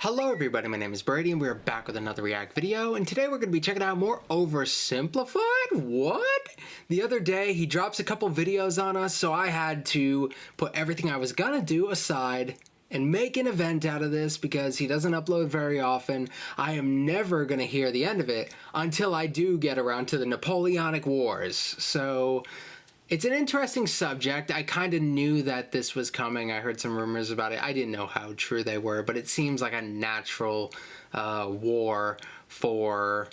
Hello everybody, my name is Brady and we're back with another React video, and today we're going to be checking out more OverSimplified? What? The other day he drops a couple videos on us, so I had to put everything I was going to do aside and make an event out of this because he doesn't upload very often. I am never going to hear the end of it until I do get around to the Napoleonic Wars. So it's an interesting subject. I kind of knew that this was coming. I heard some rumors about it. I didn't know how true they were, but it seems like a natural war for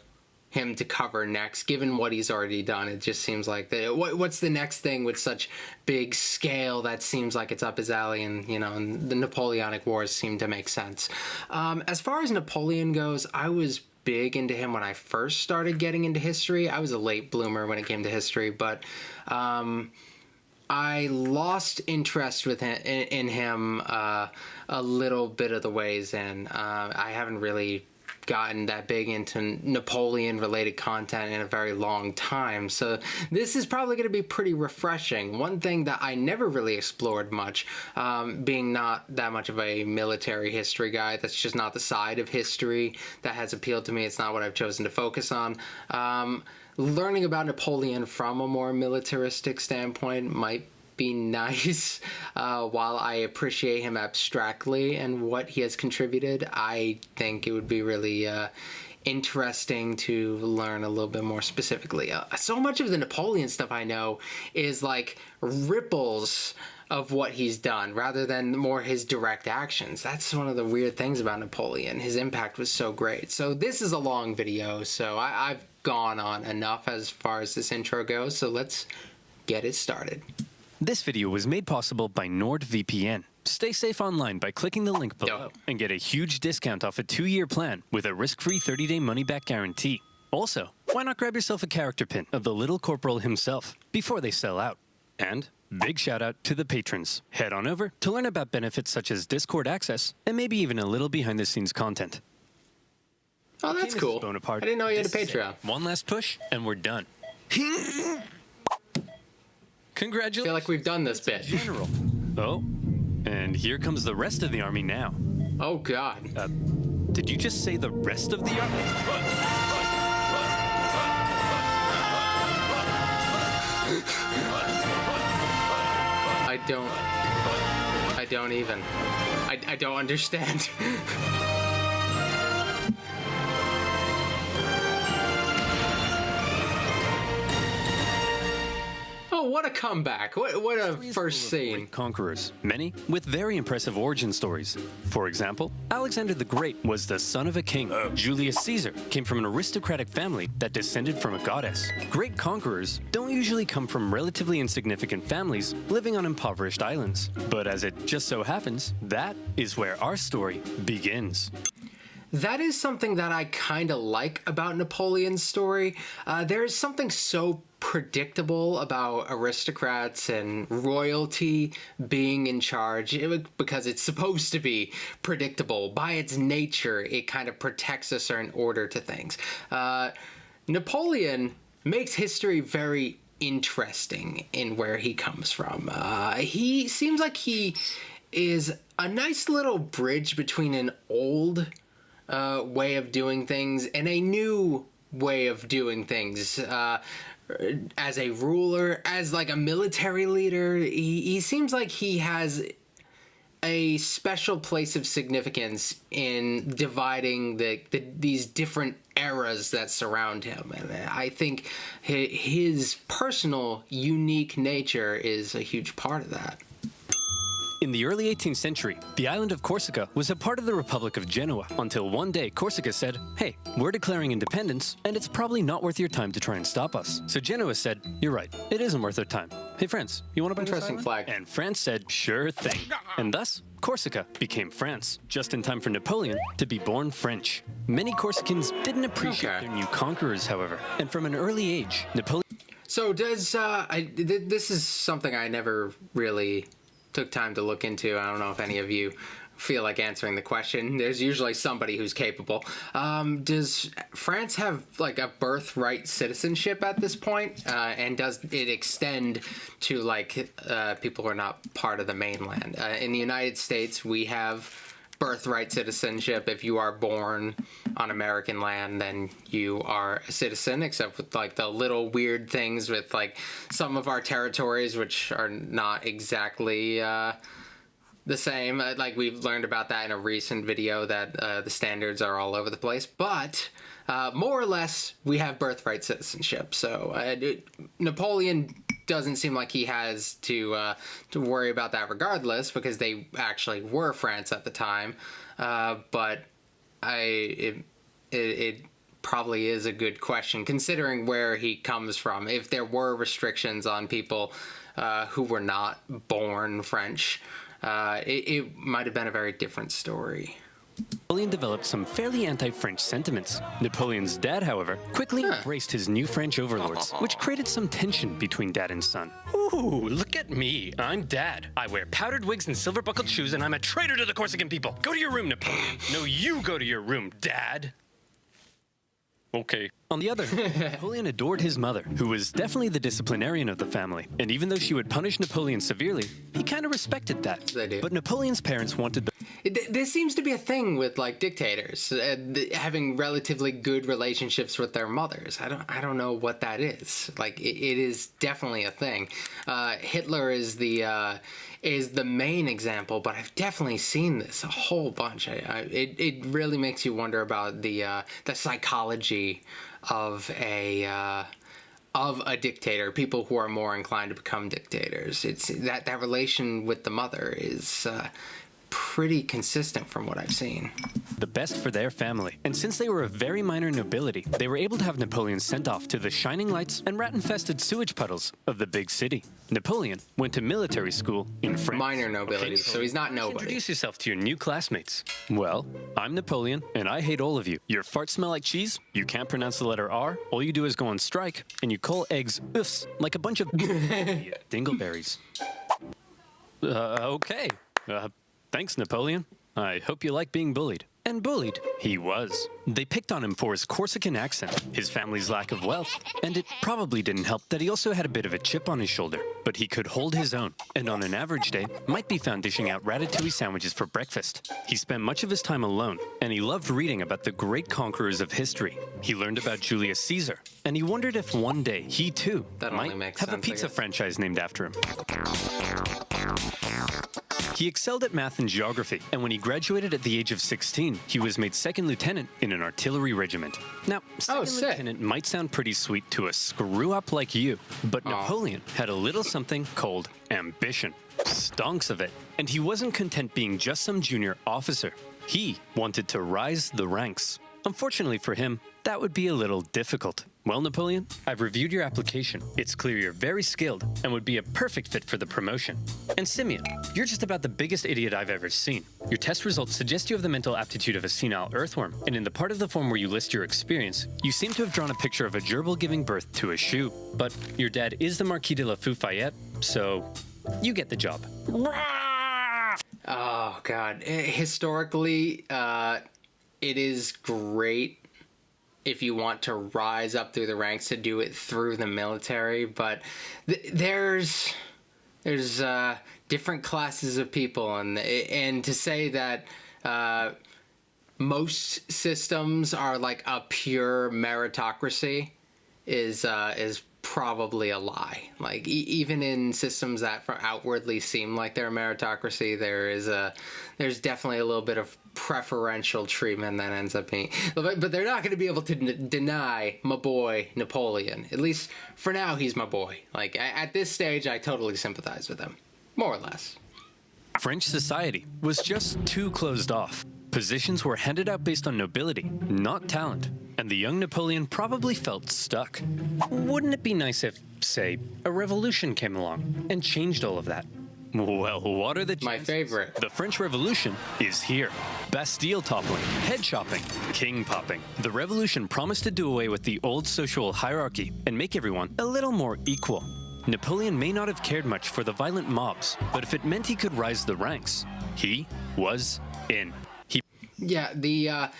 him to cover next, given what he's already done. It just seems like what's the next thing with such big scale that seems like it's up his alley, and and the Napoleonic Wars seem to make sense. As far as Napoleon goes, I was big into him when I first started getting into history. I was a late bloomer when it came to history, but I lost interest in him a little bit of the ways in. I haven't really gotten that big into Napoleon related content in a very long time, so this is probably going to be pretty refreshing. One thing that I never really explored much, being not that much of a military history guy, that's just not the side of history that has appealed to me. It's not what I've chosen to focus on. Learning about Napoleon from a more militaristic standpoint might be nice. While I appreciate him abstractly and what he has contributed, I think it would be really interesting to learn a little bit more specifically. So much of the Napoleon stuff I know is like ripples of what he's done rather than more his direct actions. That's one of the weird things about Napoleon. His impact was so great. So this is a long video, so I've gone on enough as far as this intro goes, so let's get it started. This video was made possible by NordVPN. Stay safe online by clicking the link below and get a huge discount off a 2-year plan with a risk-free 30-day money-back guarantee. Also, why not grab yourself a character pin of the little corporal himself before they sell out? And big shout out to the patrons. Head on over to learn about benefits such as Discord access and maybe even a little behind-the-scenes content. Oh, that's cool. Bonaparte, I didn't know you had a Patreon. One last push and we're done. Congratulations. I feel like we've done this bit. General. Oh, and here comes the rest of the army now. Oh, God. Did you just say the rest of the army? I don't understand. Oh, what a comeback. What a first scene. Conquerors, many with very impressive origin stories. For example, Alexander the Great was the son of a king. Julius Caesar came from an aristocratic family that descended from a goddess. Great conquerors don't usually come from relatively insignificant families living on impoverished islands. But as it just so happens, that is where our story begins. That is something that I kind of like about Napoleon's story. There is something so predictable about aristocrats and royalty being in charge because it's supposed to be predictable. By its nature, it kind of protects a certain order to things. Napoleon makes history very interesting in where he comes from. He seems like he is a nice little bridge between an old way of doing things and a new way of doing things. As a ruler, as like a military leader, he seems like he has a special place of significance in dividing these different eras that surround him. And I think his personal, unique nature is a huge part of that. In the early 18th century, the island of Corsica was a part of the Republic of Genoa until one day Corsica said, "Hey, we're declaring independence, and it's probably not worth your time to try and stop us." So Genoa said, "You're right, it isn't worth their time. Hey, France, you want to buy this Interesting island?" flag. And France said, "Sure thing." And thus, Corsica became France, just in time for Napoleon to be born French. Many Corsicans didn't appreciate their new conquerors, however, and from an early age, Napoleon... So does, this is something I never really took time to look into. I don't know if any of you feel like answering the question. There's usually somebody who's capable. Does France have like a birthright citizenship at this point? And does it extend to like people who are not part of the mainland? In the United States, we have birthright citizenship. If you are born on American land, then you are a citizen, except with like the little weird things with like some of our territories, which are not exactly the same. Like we've learned about that in a recent video, that the standards are all over the place. But more or less, we have birthright citizenship. So Napoleon doesn't seem like he has to worry about that regardless, because they actually were France at the time. But it probably is a good question, considering where he comes from. If there were restrictions on people who were not born French, it might have been a very different story. Napoleon developed some fairly anti-French sentiments. Napoleon's dad, however, quickly embraced his new French overlords, which created some tension between dad and son. Ooh, look at me. I'm Dad. I wear powdered wigs and silver-buckled shoes, and I'm a traitor to the Corsican people. Go to your room, Napoleon. No, you go to your room, Dad. Okay. On the other hand, Napoleon adored his mother, who was definitely the disciplinarian of the family. And even though she would punish Napoleon severely, he kind of respected that. They do. But Napoleon's parents wanted the This seems to be a thing with like dictators having relatively good relationships with their mothers. I don't know what that is. Like it is definitely a thing. Hitler is the main example, but I've definitely seen this a whole bunch. It really makes you wonder about the psychology of a dictator, people who are more inclined to become dictators. It's that relation with the mother is pretty consistent from what I've seen. The best for their family. And since they were a very minor nobility, they were able to have Napoleon sent off to the shining lights and rat-infested sewage puddles of the big city. Napoleon went to military school in France. Minor nobility, so he's not nobody. Introduce yourself to your new classmates. Well, I'm Napoleon, and I hate all of you. Your farts smell like cheese, you can't pronounce the letter R, all you do is go on strike, and you call eggs oofs like a bunch of dingleberries. Okay. Thanks, Napoleon. I hope you like being bullied. And bullied he was. They picked on him for his Corsican accent, his family's lack of wealth, and it probably didn't help that he also had a bit of a chip on his shoulder. But he could hold his own, and on an average day, might be found dishing out ratatouille sandwiches for breakfast. He spent much of his time alone, and he loved reading about the great conquerors of history. He learned about Julius Caesar, and he wondered if one day he too might have a pizza franchise named after him. He excelled at math and geography, and when he graduated at the age of 16, he was made second lieutenant in an artillery regiment. Now, second lieutenant might sound pretty sweet to a screw-up like you, but Napoleon had a little something called ambition. Stonks of it. And he wasn't content being just some junior officer. He wanted to rise the ranks. Unfortunately for him, that would be a little difficult. Well, Napoleon, I've reviewed your application. It's clear you're very skilled and would be a perfect fit for the promotion. And Simeon, you're just about the biggest idiot I've ever seen. Your test results suggest you have the mental aptitude of a senile earthworm, and in the part of the form where you list your experience, you seem to have drawn a picture of a gerbil giving birth to a shoe. But your dad is the Marquis de la Fufayette, so you get the job. Oh, God. Historically, it is great if you want to rise up through the ranks to do it through the military, but there's different classes of people, and to say that most systems are like a pure meritocracy is probably a lie. Like even in systems that outwardly seem like they're a meritocracy, there's definitely a little bit of preferential treatment that ends up being, but they're not going to be able to deny my boy Napoleon. At least for now, he's my boy. Like at this stage, I totally sympathize with him, more or less. French society was just too closed off. Positions were handed out based on nobility, not talent, and the young Napoleon probably felt stuck. Wouldn't it be nice if, say, a revolution came along and changed all of that? Well, what are the chances? My favorite. The French Revolution is here. Bastille toppling, head chopping, king popping. The revolution promised to do away with the old social hierarchy and make everyone a little more equal. Napoleon may not have cared much for the violent mobs, but if it meant he could rise the ranks, he was in. Yeah, the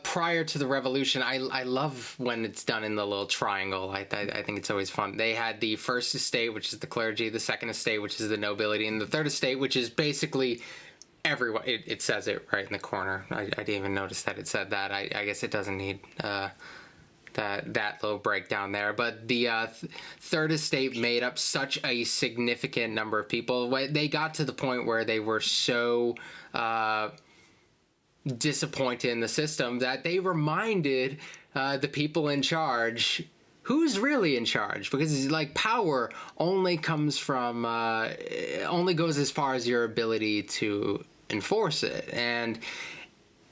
prior to the revolution, I love when it's done in the little triangle. I think it's always fun. They had the first estate, which is the clergy, the second estate, which is the nobility, and the third estate, which is basically everyone. It says it right in the corner. I didn't even notice that it said that. I guess it doesn't need that little breakdown there. But the third estate made up such a significant number of people. They got to the point where they were so disappointed in the system that they reminded the people in charge who's really in charge, because like power only comes from only goes as far as your ability to enforce it, and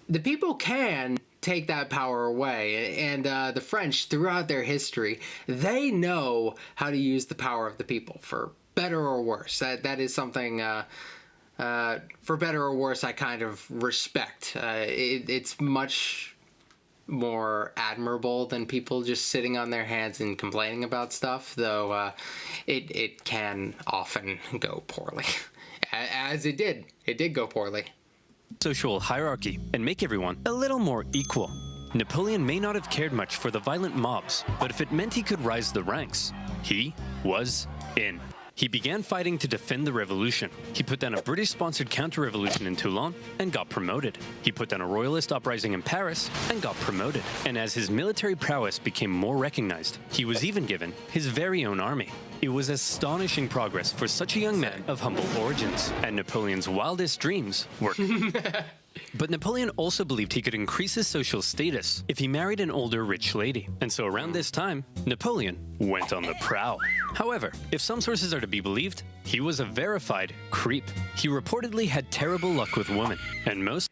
the people can take that power away. And the French, throughout their history, they know how to use the power of the people for better or worse. That is something for better or worse I kind of respect. It's much more admirable than people just sitting on their hands and complaining about stuff, though it can often go poorly. As it did go poorly. Social hierarchy and make everyone a little more equal. Napoleon may not have cared much for the violent mobs, but if it meant he could rise the ranks, he was in. He began fighting to defend the revolution. He put down a British-sponsored counter-revolution in Toulon and got promoted. He put down a royalist uprising in Paris and got promoted. And as his military prowess became more recognized, he was even given his very own army. It was astonishing progress for such a young man of humble origins, and Napoleon's wildest dreams were... But Napoleon also believed he could increase his social status if he married an older rich lady. And so around this time, Napoleon went on the prowl. However, if some sources are to be believed, he was a verified creep. He reportedly had terrible luck with women, and most...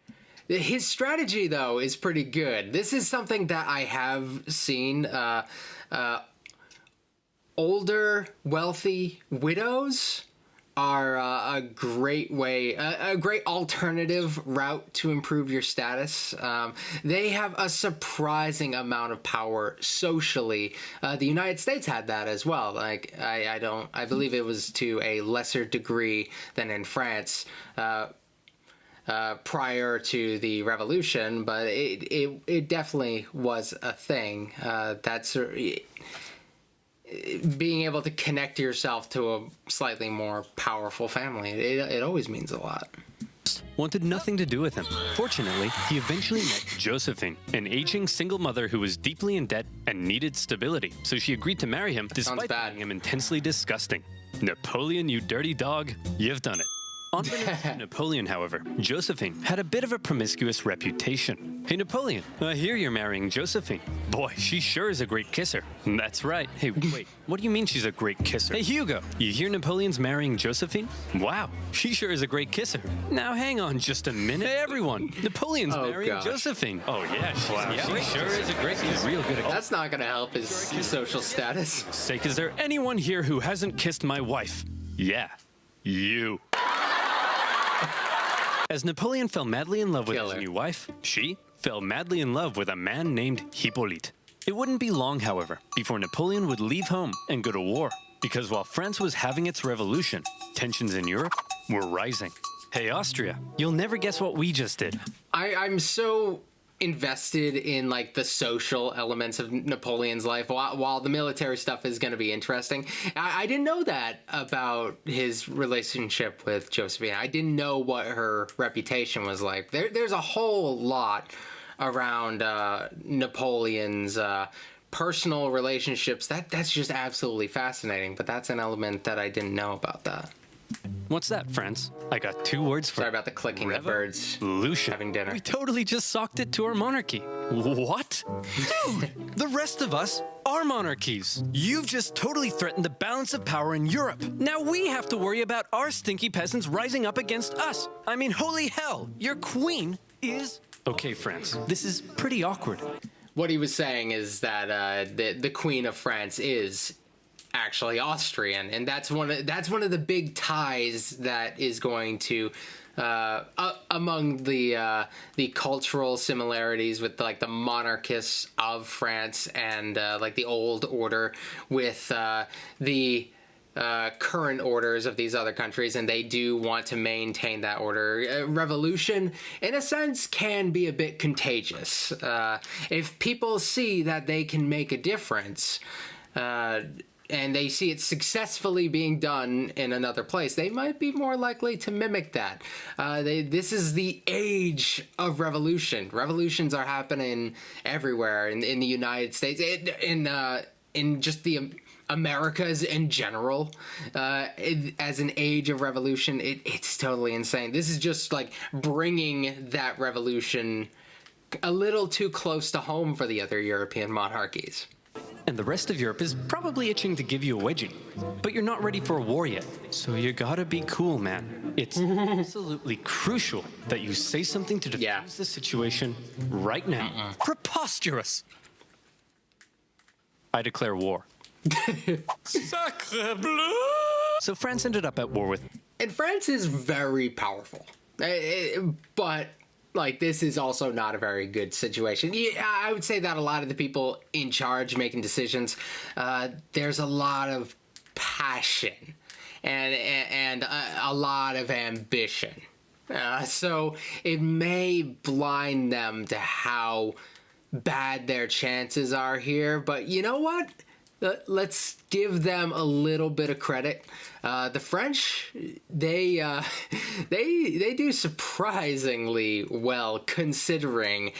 His strategy, though, is pretty good. This is something that I have seen. Older, wealthy widows are a great way, a great alternative route to improve your status. They have a surprising amount of power socially. The United States had that as well. Like I believe it was to a lesser degree than in France prior to the revolution, but it definitely was a thing. That's being able to connect yourself to a slightly more powerful family. It always means a lot. Wanted nothing to do with him. Fortunately, he eventually met Josephine, an aging single mother who was deeply in debt and needed stability, so she agreed to marry him despite finding him intensely disgusting. Napoleon, you dirty dog, you've done it. Unbeknownst to Napoleon, however, Josephine had a bit of a promiscuous reputation. Hey Napoleon, I hear you're marrying Josephine. Boy, she sure is a great kisser. That's right. Hey, wait, what do you mean she's a great kisser? Hey Hugo, you hear Napoleon's marrying Josephine? Wow, she sure is a great kisser. Now hang on just a minute. Hey everyone, Napoleon's marrying Josephine. Oh yeah, she sure is a great kisser. Real good at That's not gonna help his social status. Sake, is there anyone here who hasn't kissed my wife? Yeah, you. As Napoleon fell madly in love with his new wife, she fell madly in love with a man named Hippolyte. It wouldn't be long, however, before Napoleon would leave home and go to war, because while France was having its revolution, tensions in Europe were rising. Hey Austria, you'll never guess what we just did. I'm so invested in like the social elements of Napoleon's life, while the military stuff is going to be interesting. I didn't know that about his relationship with Josephine. I didn't know what her reputation was like. There's a whole lot around Napoleon's personal relationships. That's just absolutely fascinating, but that's an element that I didn't know about that. What's that, friends? I got 2 words for Sorry about the clicking of birds having dinner. We totally just socked it to our monarchy. What? Dude, the rest of us are monarchies. You've just totally threatened the balance of power in Europe. Now we have to worry about our stinky peasants rising up against us. I mean, holy hell, your queen is... Okay, friends, this is pretty awkward. What he was saying is that the Queen of France is actually Austrian, and that's one of the big ties that is going to among the cultural similarities with like the monarchists of France and like the old order with the current orders of these other countries, and they do want to maintain that order. Revolution, in a sense, can be a bit contagious. If people see that they can make a difference, and they see it successfully being done in another place, they might be more likely to mimic that. This is the age of revolution. Revolutions are happening everywhere in the United States, in just the Americas in general. As an age of revolution, it's totally insane. This is just like bringing that revolution a little too close to home for the other European monarchies. And the rest of Europe is probably itching to give you a wedgie. But you're not ready for a war yet, so you gotta be cool, man. It's absolutely crucial that you say something to diffuse the situation right now. Preposterous! I declare war. Sacre bleu! So France ended up at war with... And France is very powerful. But... like, this is also not a very good situation. Yeah, I would say that a lot of the people in charge making decisions, there's a lot of passion and a lot of ambition. So it may blind them to how bad their chances are here. But you know what? Let's give them a little bit of credit. The French, they do surprisingly well considering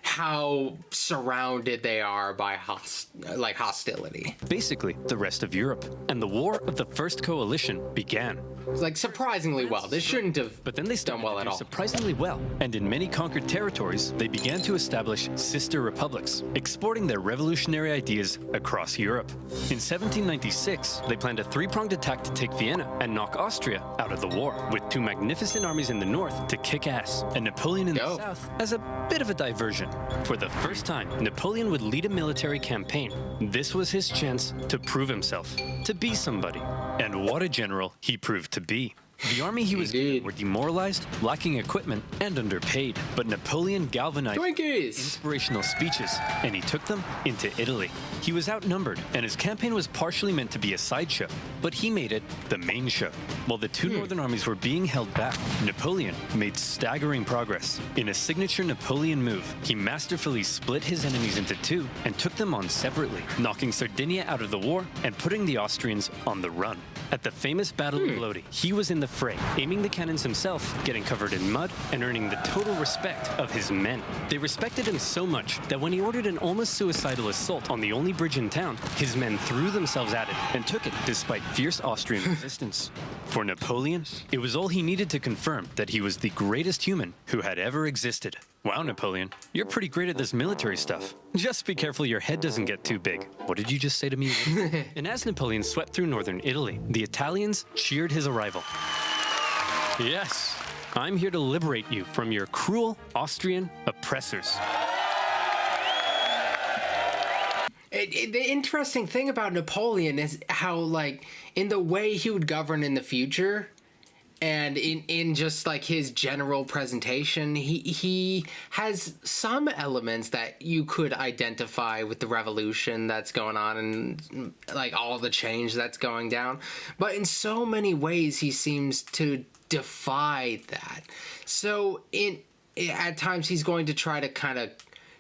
how surrounded they are by hostility. Basically, the rest of Europe. And the War of the First Coalition began. Like, surprisingly well. This shouldn't have But then they done well at all. surprisingly well. And in many conquered territories, they began to establish sister republics, exporting their revolutionary ideas across Europe. In 1796, they planned a three-pronged attack to take Vienna and knock Austria out of the war, with two magnificent armies in the north to kick ass, and Napoleon in the south as a bit of a diversion. For the first time, Napoleon would lead a military campaign. This was his chance to prove himself, to be somebody. And what a general he proved to be. The army he was given were demoralized, lacking equipment, and underpaid. But Napoleon galvanized inspirational speeches, and he took them into Italy. He was outnumbered, and his campaign was partially meant to be a sideshow, but he made it the main show. While the two northern armies were being held back, Napoleon made staggering progress. In a signature Napoleon move, he masterfully split his enemies into two and took them on separately, knocking Sardinia out of the war and putting the Austrians on the run. At the famous Battle of Lodi, he was in the fray, aiming the cannons himself, getting covered in mud, and earning the total respect of his men. They respected him so much that when he ordered an almost suicidal assault on the only bridge in town, his men threw themselves at it and took it despite fierce Austrian resistance. For Napoleon, it was all he needed to confirm that he was the greatest human who had ever existed. Wow, Napoleon, you're pretty great at this military stuff. Just be careful your head doesn't get too big. What did you just say to me? And as Napoleon swept through northern Italy, the Italians cheered his arrival. Yes, I'm here to liberate you from your cruel Austrian oppressors. The interesting thing about Napoleon is how, like, in the way he would govern in the future, and in just like his general presentation, he has some elements that you could identify with the revolution that's going on and like all the change that's going down. But in so many ways, he seems to defy that. So at times he's going to try to kind of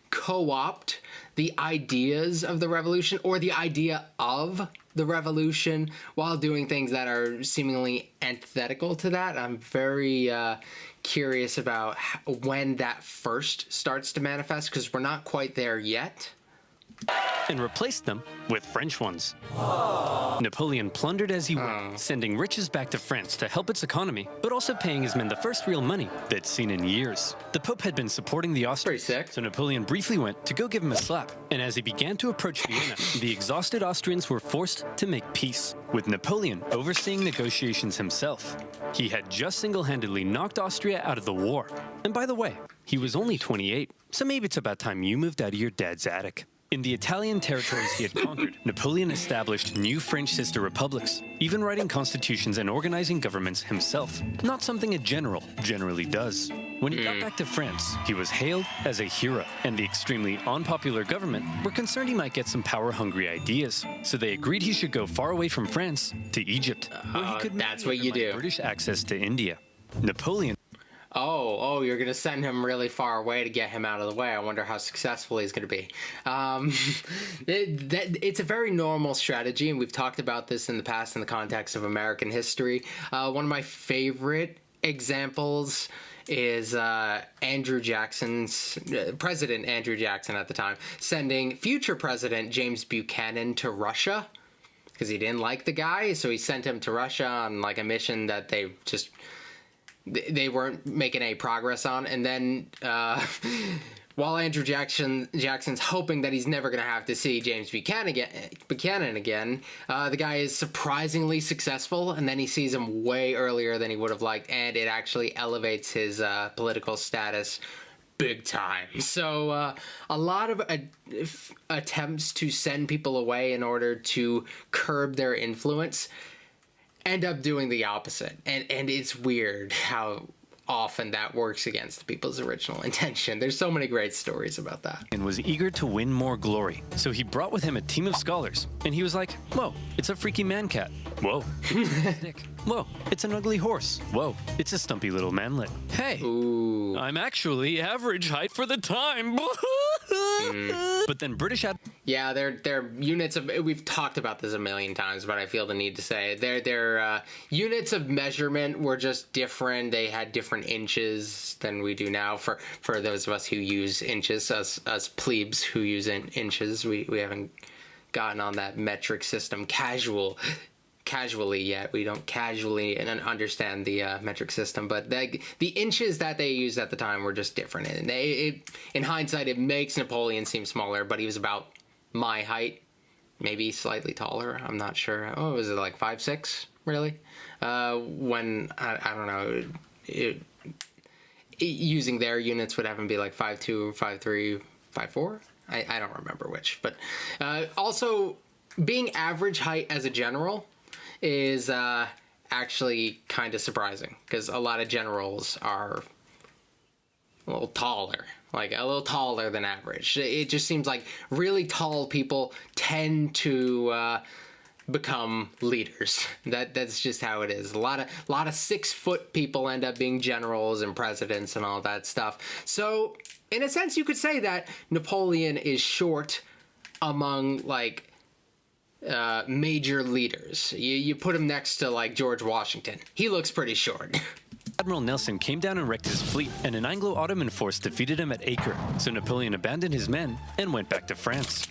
co-opt the ideas of the revolution or the idea of the revolution while doing things that are seemingly antithetical to that. I'm very curious about when that first starts to manifest, because we're not quite there yet. And replaced them with French ones. Napoleon plundered as he went, sending riches back to France to help its economy, but also paying his men the first real money they'd seen in years. The Pope had been supporting the Austrians, so Napoleon briefly went to go give him a slap. And as he began to approach Vienna, the exhausted Austrians were forced to make peace, with Napoleon overseeing negotiations himself. He had just single-handedly knocked Austria out of the war. And by the way, he was only 28, so maybe it's about time you moved out of your dad's attic. In the Italian territories he had conquered, Napoleon established new French sister republics, even writing constitutions and organizing governments himself, not something a general generally does. When he got back to France, he was hailed as a hero, and the extremely unpopular government were concerned he might get some power-hungry ideas, so they agreed he should go far away from France to Egypt, where he could that's what you do. British access to India. Napoleon you're going to send him really far away to get him out of the way. I wonder how successful he's going to be. It's a very normal strategy, and we've talked about this in the past in the context of American history. One of my favorite examples is President Andrew Jackson at the time, sending future President James Buchanan to Russia because he didn't like the guy, so he sent him to Russia on like a mission that they weren't making any progress on. And then while Andrew Jackson's hoping that he's never going to have to see James Buchanan again, the guy is surprisingly successful, and then he sees him way earlier than he would have liked, and it actually elevates his political status big time. So a lot of attempts to send people away in order to curb their influence end up doing the opposite. And it's weird how often that works against people's original intention. There's so many great stories about that. And was eager to win more glory. So he brought with him a team of scholars. And he was like, whoa, it's a freaky man cat. Whoa, it's a stick. Whoa, it's an ugly horse. Whoa, it's a stumpy little manlet. Hey, Ooh. I'm actually average height for the time. But then British Yeah, their units of, we've talked about this a million times, but I feel the need to say their units of measurement were just different. They had different inches than we do now. For those of us who use inches, us plebes who use inches, we haven't gotten on that metric system casually yet. We don't casually understand the metric system, but the inches that they used at the time were just different. And in hindsight, it makes Napoleon seem smaller, but he was about my height, maybe slightly taller. I'm not sure. Oh, was it like 5'6", really? When, I don't know, using their units would have him be like 5'2", 5'3", 5'4". I don't remember which. But also, being average height as a general is actually kind of surprising, because a lot of generals are a little taller, like a little taller than average. It just seems like really tall people tend to become leaders. That's just how it is. A lot of 6-foot people end up being generals and presidents and all that stuff. So in a sense, you could say that Napoleon is short among like major leaders. You put him next to like George Washington. He looks pretty short. Admiral Nelson came down and wrecked his fleet, and an Anglo-Ottoman force defeated him at Acre, so Napoleon abandoned his men and went back to France.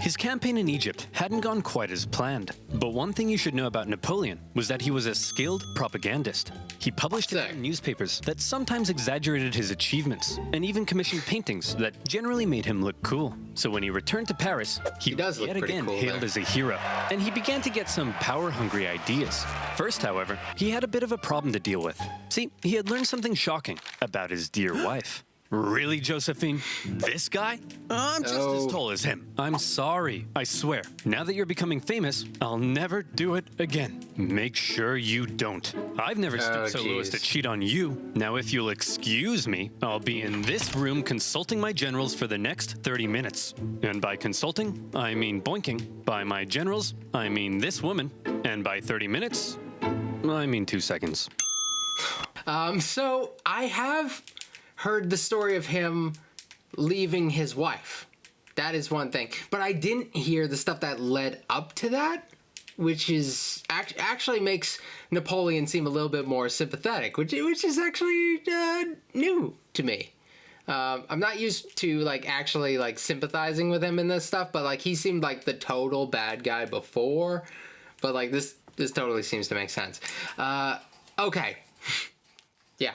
His campaign in Egypt hadn't gone quite as planned, but one thing you should know about Napoleon was that he was a skilled propagandist. He published in newspapers that sometimes exaggerated his achievements, and even commissioned paintings that generally made him look cool. So when he returned to Paris, he was yet again hailed as a hero, and he began to get some power-hungry ideas. First, however, he had a bit of a problem to deal with. See, he had learned something shocking about his dear wife. Really, Josephine? This guy? I'm just as tall as him. I'm sorry, I swear. Now that you're becoming famous, I'll never do it again. Make sure you don't. I've never stooped so low as to cheat on you. Now, if you'll excuse me, I'll be in this room consulting my generals for the next 30 minutes. And by consulting, I mean boinking. By my generals, I mean this woman. And by 30 minutes, I mean 2 seconds. So I have heard the story of him leaving his wife. That is one thing. But I didn't hear the stuff that led up to that, which is actually makes Napoleon seem a little bit more sympathetic, which is actually new to me. I'm not used to like actually like sympathizing with him in this stuff, but like he seemed like the total bad guy before, but like this totally seems to make sense. Okay. Yeah.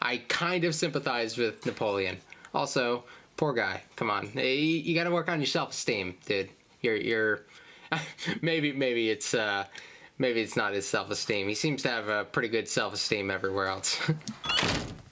I kind of sympathize with Napoleon. Also, poor guy. Come on, you got to work on your self-esteem, dude. You're maybe it's not his self-esteem. He seems to have a pretty good self-esteem everywhere else.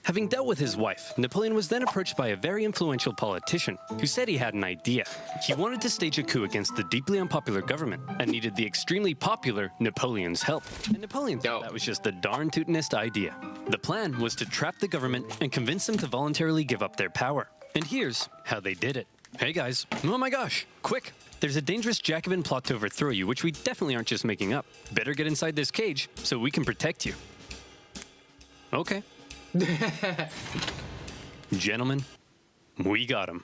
Having dealt with his wife, Napoleon was then approached by a very influential politician who said he had an idea. He wanted to stage a coup against the deeply unpopular government and needed the extremely popular Napoleon's help. And Napoleon thought that was just the darn tootinest idea. The plan was to trap the government and convince them to voluntarily give up their power. And here's how they did it. Hey guys, oh my gosh, quick! There's a dangerous Jacobin plot to overthrow you, which we definitely aren't just making up. Better get inside this cage so we can protect you. Okay. Gentlemen, we got him.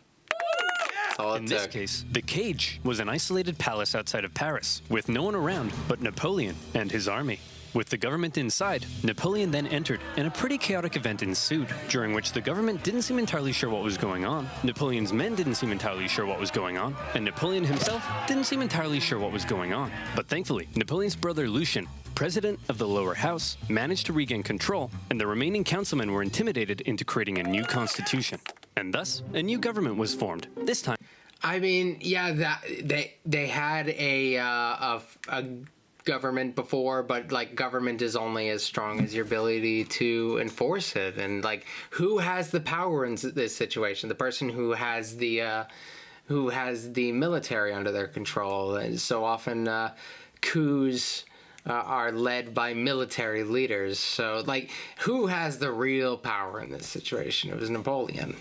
All In it this took. case, the cage was an isolated palace outside of Paris, with no one around but Napoleon and his army. With the government inside, Napoleon then entered, and a pretty chaotic event ensued, during which the government didn't seem entirely sure what was going on, Napoleon's men didn't seem entirely sure what was going on, and Napoleon himself didn't seem entirely sure what was going on. But thankfully, Napoleon's brother Lucien, president of the lower house, managed to regain control, and the remaining councilmen were intimidated into creating a new constitution. And thus, a new government was formed, this time. I mean, yeah, that they had a government before, but like government is only as strong as your ability to enforce it. And like, who has the power in this situation? The person who has the military under their control. And so often coups are led by military leaders. So like, who has the real power in this situation? It was Napoleon.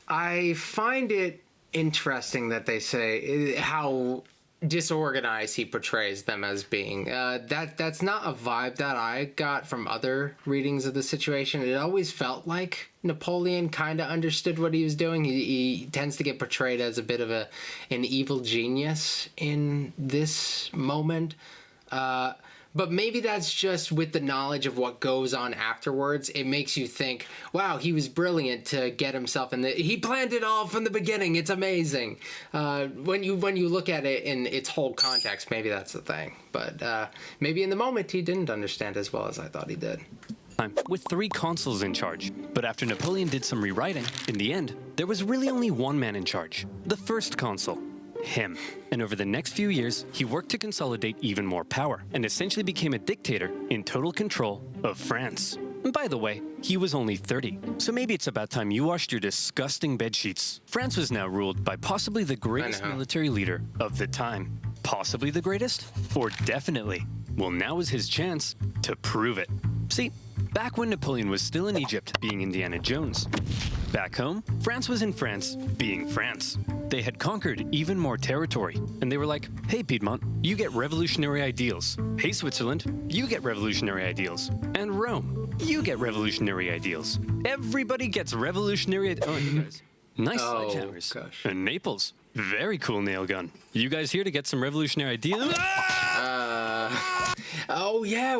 I find it interesting that they say how disorganized he portrays them as being. That's not a vibe that I got from other readings of the situation. It always felt like Napoleon kind of understood what he was doing. He tends to get portrayed as a bit of an evil genius in this moment. But maybe that's just with the knowledge of what goes on afterwards. It makes you think, wow, he was brilliant to get himself in he planned it all from the beginning. It's amazing. When you look at it in its whole context, maybe that's the thing. But maybe in the moment he didn't understand as well as I thought he did. With 3 consuls in charge. But after Napoleon did some rewriting, in the end, there was really only one man in charge, the first consul. Him. And over the next few years, he worked to consolidate even more power and essentially became a dictator in total control of France. And by the way, he was only 30, so maybe it's about time you washed your disgusting bedsheets. France was now ruled by possibly the greatest military leader of the time. Possibly the greatest? Or definitely? Well, now is his chance to prove it. See, back when Napoleon was still in Egypt, being Indiana Jones. Back home, France was in France, being France. They had conquered even more territory, and they were like, hey Piedmont, you get revolutionary ideals. Hey Switzerland, you get revolutionary ideals. And Rome, you get revolutionary ideals. Everybody gets revolutionary Oh, you guys. Nice sledgehammers. Gosh. And Naples, very cool nail gun. You guys here to get some revolutionary ideas? Oh yeah,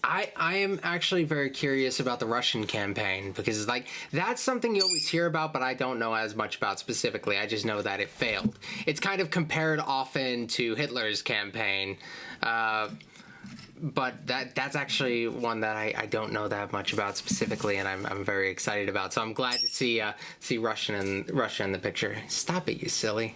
I am actually very curious about the Russian campaign, because like that's something you always hear about, but I don't know as much about specifically. I just know that it failed. It's kind of compared often to Hitler's campaign, but that's actually one that I don't know that much about specifically, and I'm very excited about. So I'm glad to see Russia in the picture. Stop it, you silly.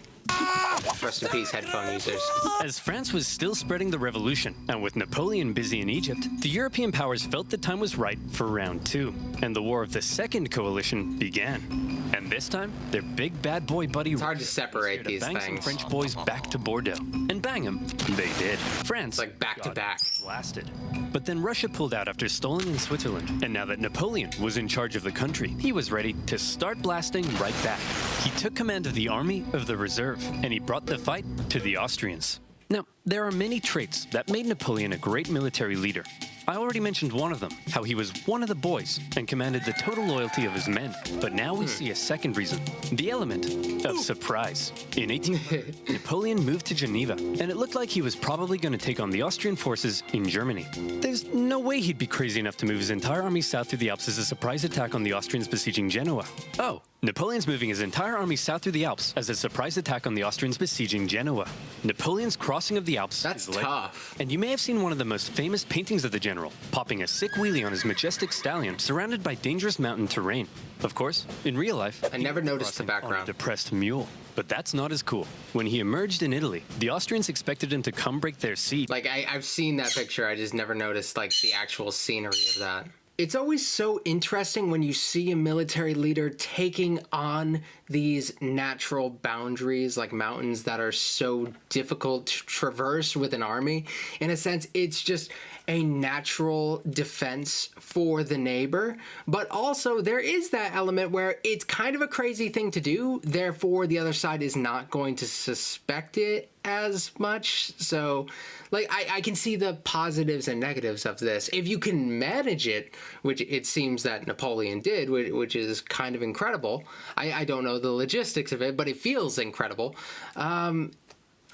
Rest in peace, headphone users. As France was still spreading the revolution, and with Napoleon busy in Egypt, the European powers felt the time was right for round 2, and the War of the Second Coalition began. And this time, their big bad boy buddy... It's hard to separate these bang things. some French boys back to Bordeaux. And bang them, they did. France Like back to back. blasted. But then Russia pulled out after stalling in Switzerland, and now that Napoleon was in charge of the country, he was ready to start blasting right back. He took command of the Army of the Reserve, and he brought the fight to the Austrians. Now, there are many traits that made Napoleon a great military leader. I already mentioned one of them, how he was one of the boys and commanded the total loyalty of his men. But now we see a second reason, the element of surprise. In 1800, Napoleon moved to Geneva, and it looked like he was probably going to take on the Austrian forces in Germany. There's no way he'd be crazy enough to move his entire army south through the Alps as a surprise attack on the Austrians besieging Genoa. Oh, Napoleon's moving his entire army south through the Alps as a surprise attack on the Austrians besieging Genoa. Napoleon's crossing of the Alps That's is tough. And you may have seen one of the most famous paintings of the general, popping a sick wheelie on his majestic stallion surrounded by dangerous mountain terrain. Of course, in real life, I never noticed the crossing on a background. depressed mule. But that's not as cool. When he emerged in Italy, the Austrians expected him to come break their siege. Like I've seen that picture, I just never noticed like the actual scenery of that. It's always so interesting when you see a military leader taking on these natural boundaries, like mountains that are so difficult to traverse with an army. In a sense, it's just a natural defense for the neighbor. But also there is that element where it's kind of a crazy thing to do. Therefore, the other side is not going to suspect it as much. So, like, I can see the positives and negatives of this. If you can manage it, which it seems that Napoleon did, which is kind of incredible. I don't know the logistics of it, but it feels incredible.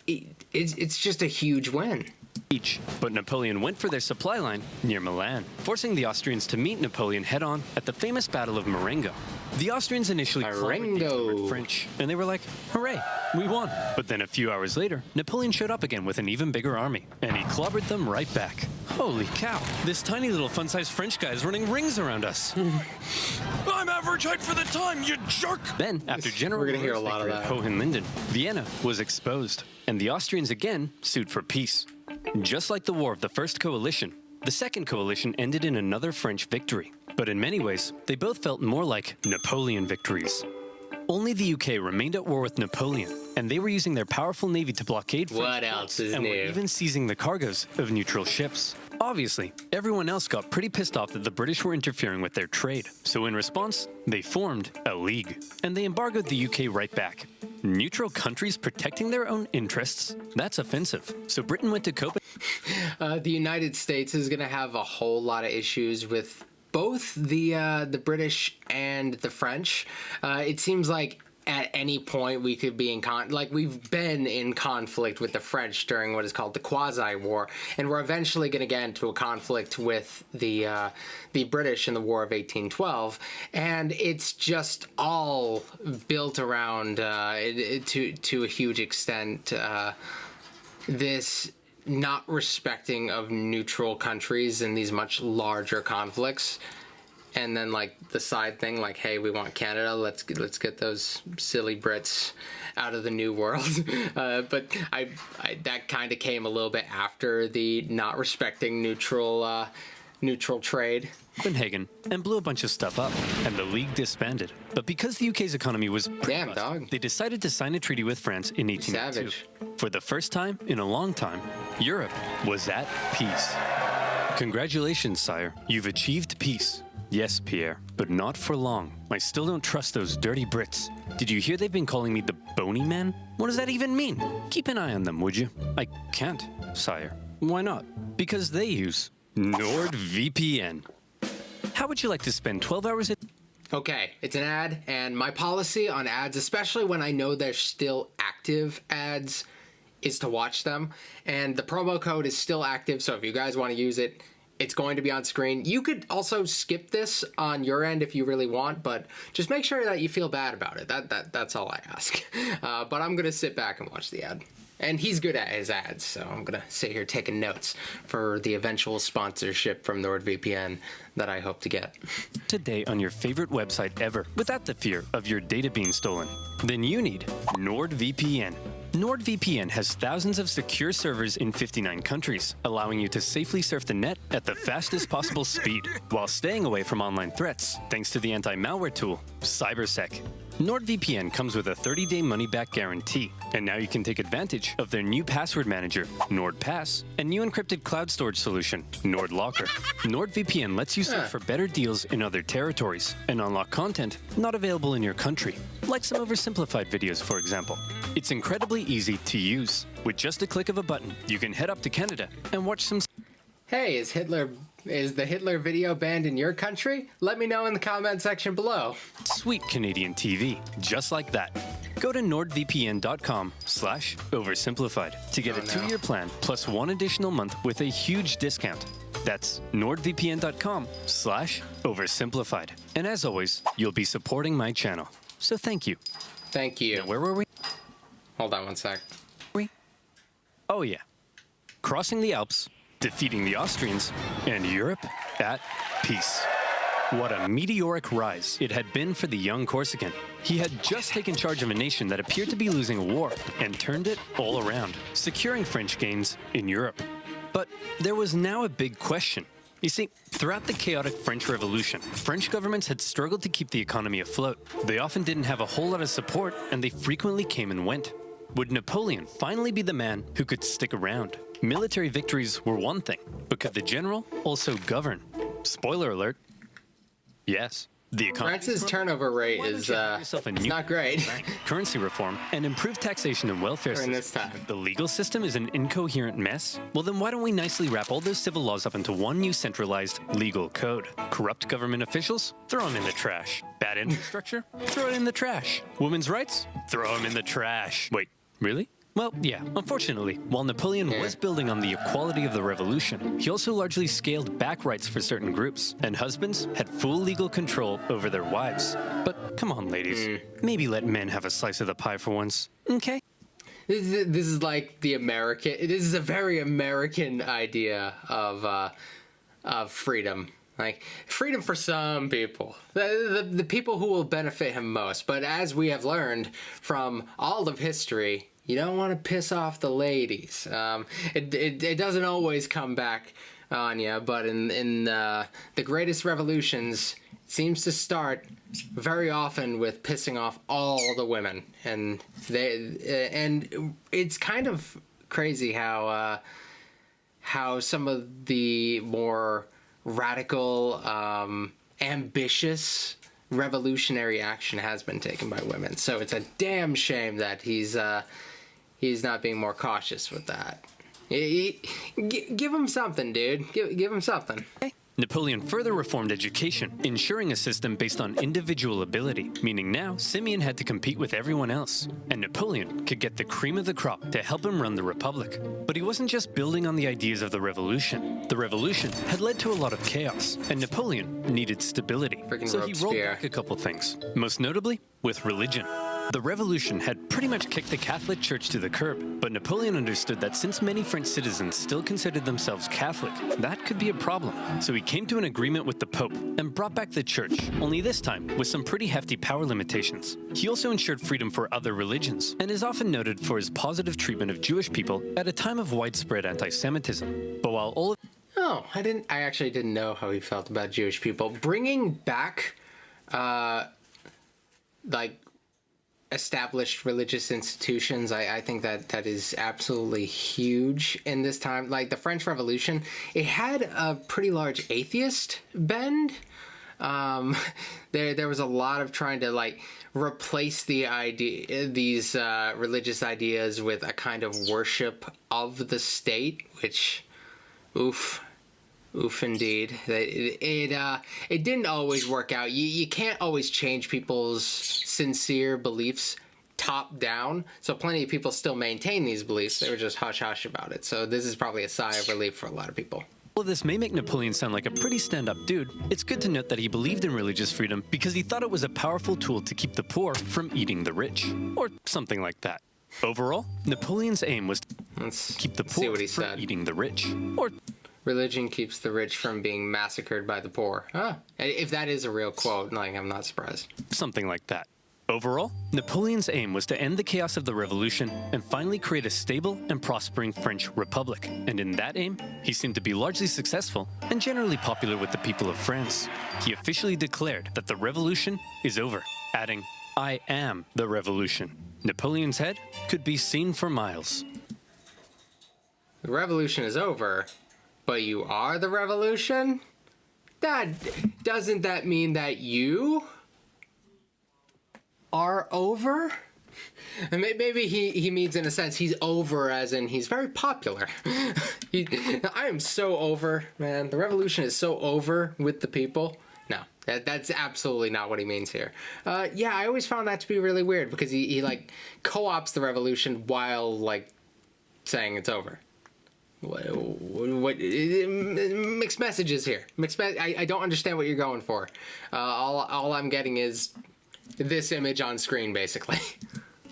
It's just a huge win. But Napoleon went for their supply line near Milan, forcing the Austrians to meet Napoleon head-on at the famous Battle of Marengo. The Austrians initially clobbered the ignorant French, and they were like, hooray, we won. But then a few hours later, Napoleon showed up again with an even bigger army, and he clobbered them right back. Holy cow, this tiny little fun-sized French guy is running rings around us. I'm average height for the time, you jerk! Then, after General We're gonna hear a lot of that. Hohenlinden, Vienna was exposed, and the Austrians again sued for peace. Just like the War of the First Coalition, the Second Coalition ended in another French victory. But in many ways, they both felt more like Napoleon victories. Only the UK remained at war with Napoleon, and they were using their powerful navy to blockade French What else is and new? were even seizing the cargoes of neutral ships. Obviously, everyone else got pretty pissed off that the British were interfering with their trade. So in response, they formed a league, and they embargoed the UK right back. Neutral countries protecting their own interests? That's offensive. So Britain went to Copenhagen. The United States is going to have a whole lot of issues with both the British and the French. It seems like at any point we could be we've been in conflict with the French during what is called the Quasi-War, and we're eventually going to get into a conflict with the British in the War of 1812, and it's just all built around to a huge extent this not respecting of neutral countries in these much larger conflicts. And then, like, the side thing, like, hey, we want Canada, let's get those silly Brits out of the New World. But I that kind of came a little bit after the not respecting neutral trade. Copenhagen and blew a bunch of stuff up, and the League disbanded. But because the UK's economy was pretty busted, they decided to sign a treaty with France in 1892. Savage. For the first time in a long time, Europe was at peace. Congratulations, sire. You've achieved peace. Yes, Pierre, but not for long. I still don't trust those dirty Brits. Did you hear they've been calling me the Bony Man? What does that even mean? Keep an eye on them, would you? I can't, sire. Why not? Because they use NordVPN. How would you like to spend 12 hours a... Okay, it's an ad, and my policy on ads, especially when I know they're still active ads, is to watch them. And the promo code is still active, so if you guys want to use it, it's going to be on screen. You could also skip this on your end if you really want, but just make sure that you feel bad about it. That's all I ask. But I'm going to sit back and watch the ad. And he's good at his ads, so I'm going to sit here taking notes for the eventual sponsorship from NordVPN that I hope to get. Today on your favorite website ever, without the fear of your data being stolen, then you need NordVPN. NordVPN has thousands of secure servers in 59 countries, allowing you to safely surf the net at the fastest possible speed, while staying away from online threats, thanks to the anti-malware tool, CyberSec. NordVPN comes with a 30-day money-back guarantee, and now you can take advantage of their new password manager, NordPass, and new encrypted cloud storage solution, NordLocker. NordVPN lets you search for better deals in other territories and unlock content not available in your country, like some OverSimplified videos, for example. It's incredibly easy to use. With just a click of a button, you can head up to Canada and watch some... Hey, is the Hitler video banned in your country? Let me know in the comment section below. Sweet Canadian TV, just like that. Go to nordvpn.com/oversimplified to get a 2-year plan plus 1 additional month with a huge discount. That's nordvpn.com/oversimplified. And as always, you'll be supporting my channel. So thank you. Thank you. Now, where were we? Hold on one sec. Oh yeah. Crossing the Alps, defeating the Austrians, and Europe at peace. What a meteoric rise it had been for the young Corsican. He had just taken charge of a nation that appeared to be losing a war and turned it all around, securing French gains in Europe. But there was now a big question. You see, throughout the chaotic French Revolution, French governments had struggled to keep the economy afloat. They often didn't have a whole lot of support, and they frequently came and went. Would Napoleon finally be the man who could stick around? Military victories were one thing, but could the general also govern? Spoiler alert, yes. The economy. France's turnover rate is not great currency reform, and improved taxation and welfare during system. this time. The legal system is an incoherent mess? Well, then why don't we nicely wrap all those civil laws up into one new centralized legal code? Corrupt government officials? Throw them in the trash. Bad infrastructure? Throw it in the trash. Women's rights? Throw them in the trash. Wait, really? Well, yeah, unfortunately, while Napoleon was building on the equality of the revolution, he also largely scaled back rights for certain groups, and husbands had full legal control over their wives. But come on, ladies, maybe let men have a slice of the pie for once, okay? This is like the American. This is a very American idea of freedom. Like freedom for some people, the people who will benefit him most. But as we have learned from all of history, you don't want to piss off the ladies. It doesn't always come back on you, but in the greatest revolutions, it seems to start very often with pissing off all the women, and it's kind of crazy how some of the more radical, ambitious revolutionary action has been taken by women. So it's a damn shame that he's not being more cautious with that. Give him something, dude. Give him something. Napoleon further reformed education, ensuring a system based on individual ability, meaning now Simeon had to compete with everyone else, and Napoleon could get the cream of the crop to help him run the Republic. But he wasn't just building on the ideas of the Revolution. The Revolution had led to a lot of chaos, and Napoleon needed stability. So he rolled back a couple things, most notably with religion. The Revolution had pretty much kicked the Catholic Church to the curb, but Napoleon understood that since many French citizens still considered themselves Catholic, that could be a problem. So he came to an agreement with the Pope and brought back the Church, only this time with some pretty hefty power limitations. He also ensured freedom for other religions, and is often noted for his positive treatment of Jewish people at a time of widespread anti-Semitism. But while all of I actually didn't know how he felt about Jewish people. Bringing back, established religious institutions, I think that is absolutely huge in this time. Like the French Revolution, it had a pretty large atheist bend. There was a lot of trying to replace these religious ideas with a kind of worship of the state, which, oof indeed. It didn't always work out. You can't always change people's sincere beliefs top down, so plenty of people still maintain these beliefs. They were just hush-hush about it. So this is probably a sigh of relief for a lot of people. While this may make Napoleon sound like a pretty stand-up dude, it's good to note that he believed in religious freedom because he thought it was a powerful tool to keep the poor from eating the rich, or something like that. Overall, Napoleon's aim was to keep the poor from eating the rich, or religion keeps the rich from being massacred by the poor. If that is a real quote, I'm not surprised. Something like that. Overall, Napoleon's aim was to end the chaos of the revolution and finally create a stable and prospering French Republic. And in that aim, he seemed to be largely successful and generally popular with the people of France. He officially declared that the revolution is over, adding, "I am the revolution." Napoleon's head could be seen for miles. The revolution is over, but you are the revolution? Doesn't that mean that you are over? And maybe he means, in a sense, he's over as in he's very popular. I am so over, man. The revolution is so over with the people. No, that's absolutely not what he means here. I always found that to be really weird because he co-ops the revolution while saying it's over. What mixed messages here. I don't understand what you're going for. All I'm getting is this image on screen, basically.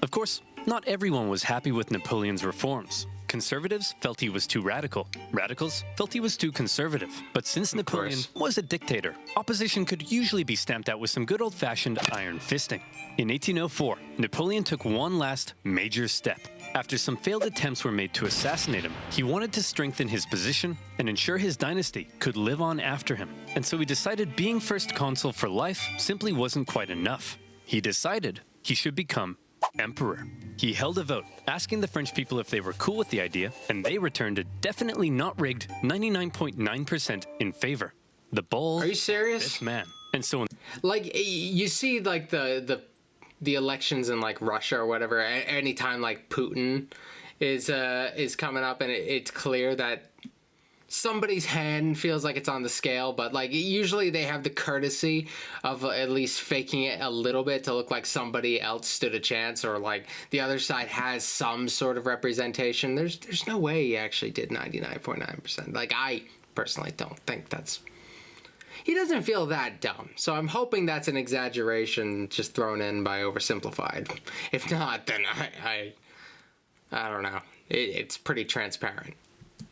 Of course, not everyone was happy with Napoleon's reforms. Conservatives felt he was too radical. Radicals felt he was too conservative. But since Napoleon was a dictator, opposition could usually be stamped out with some good old-fashioned iron fisting. In 1804, Napoleon took one last major step. After some failed attempts were made to assassinate him, he wanted to strengthen his position and ensure his dynasty could live on after him. And so he decided being first consul for life simply wasn't quite enough. He decided he should become emperor. He held a vote, asking the French people if they were cool with the idea, and they returned a definitely not rigged 99.9% in favor. The bold, Are you serious? this man And so Like, you see, like, the elections in, like, Russia or whatever, anytime, like, Putin is coming up, and it's clear that somebody's hand feels like it's on the scale, but, like, usually they have the courtesy of at least faking it a little bit to look like somebody else stood a chance, or, like, the other side has some sort of representation. There's no way he actually did 99.9%. Like, I personally don't think that's... He doesn't feel that dumb, so I'm hoping that's an exaggeration just thrown in by OverSimplified. If not, then I don't know. It's pretty transparent.